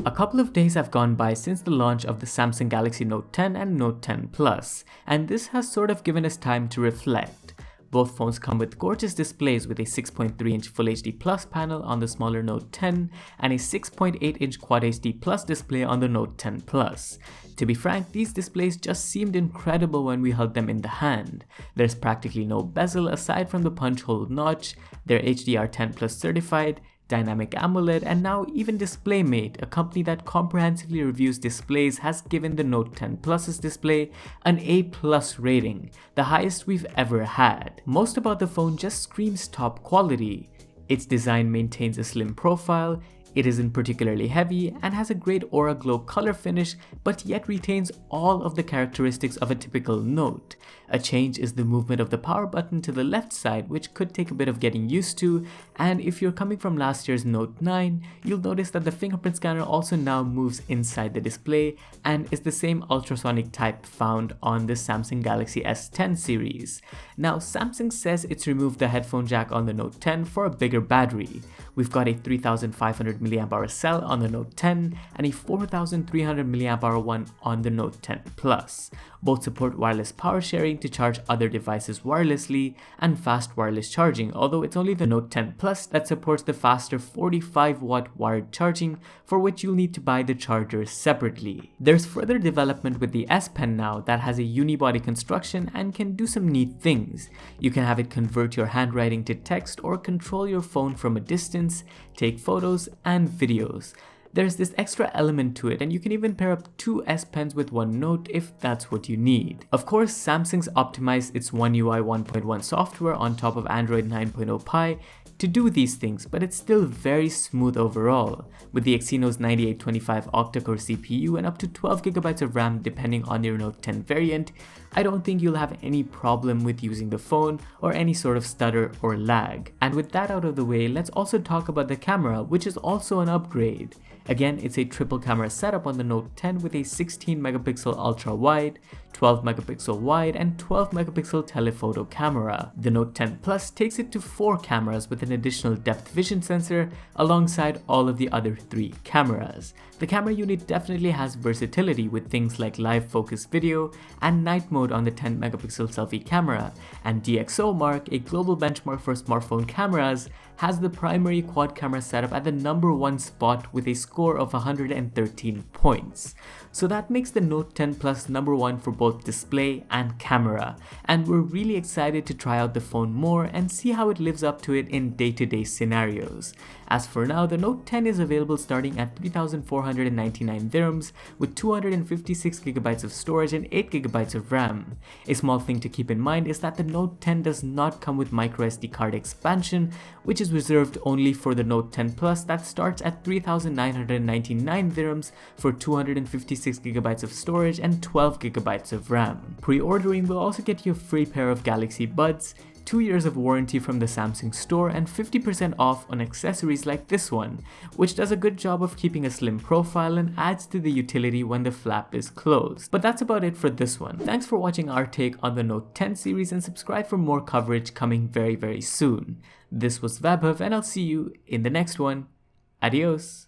A couple of days have gone by since the launch of the Samsung Galaxy Note 10 and Note 10 Plus, and this has sort of given us time to reflect. Both phones come with gorgeous displays with a 6.3-inch Full HD Plus panel on the smaller Note 10 and a 6.8-inch Quad HD Plus display on the Note 10 Plus. To be frank, these displays just seemed incredible when we held them in the hand. There's practically no bezel aside from the punch hole notch, they're HDR10 Plus certified, Dynamic AMOLED, and now even DisplayMate, a company that comprehensively reviews displays, has given the Note 10 Plus's display an A+ rating, the highest we've ever had. Most about the phone just screams top quality. Its design maintains a slim profile, it isn't particularly heavy, and has a great Aura Glow color finish, but yet retains all of the characteristics of a typical Note. A change is the movement of the power button to the left side, which could take a bit of getting used to, and if you're coming from last year's Note 9, you'll notice that the fingerprint scanner also now moves inside the display and is the same ultrasonic type found on the Samsung Galaxy S10 series. Now, Samsung says it's removed the headphone jack on the Note 10 for a bigger battery. We've got a 3500 mAh cell on the Note 10 and a 4300 mAh one on the Note 10 Plus. Both support wireless power sharing to charge other devices wirelessly and fast wireless charging, although it's only the Note 10 Plus that supports the faster 45-watt wired charging, for which you'll need to buy the charger separately. There's further development with the S Pen now that has a unibody construction and can do some neat things. You can have it convert your handwriting to text or control your phone from a distance, take photos and videos. There's this extra element to it, and you can even pair up two S Pens with one Note if that's what you need. Of course, Samsung's optimized its One UI 1.1 software on top of Android 9.0 Pie to do these things, but it's still very smooth overall. With the Exynos 9825 octa-core CPU and up to 12GB of RAM depending on your Note 10 variant, I don't think you'll have any problem with using the phone or any sort of stutter or lag. And with that out of the way, let's also talk about the camera, which is also an upgrade. Again, it's a triple camera setup on the Note 10 with a 16MP ultra wide, 12MP wide, and 12MP telephoto camera. The Note 10 Plus takes it to 4 cameras with an additional depth vision sensor alongside all of the other 3 cameras. The camera unit definitely has versatility with things like live focus video and night mode on the 10MP selfie camera, and DxOMark, a global benchmark for smartphone cameras, has the primary quad camera setup at the #1 spot with a score of 113 points. So that makes the Note 10 Plus #1 for both display and camera, and we're really excited to try out the phone more and see how it lives up to it in day-to-day scenarios. As for now, the Note 10 is available starting at 3,499 dirhams with 256GB of storage and 8GB of RAM. A small thing to keep in mind is that the Note 10 does not come with microSD card expansion, which is reserved only for the Note 10 Plus that starts at 3,999 dirhams for 256GB of storage and 12GB of RAM. Pre-ordering will also get you a free pair of Galaxy Buds, 2 years of warranty from the Samsung store, and 50% off on accessories like this one, which does a good job of keeping a slim profile and adds to the utility when the flap is closed. But that's about it for this one. Thanks for watching our take on the Note 10 series, and subscribe for more coverage coming very soon. This was Vaibhav, and I'll see you in the next one. Adios!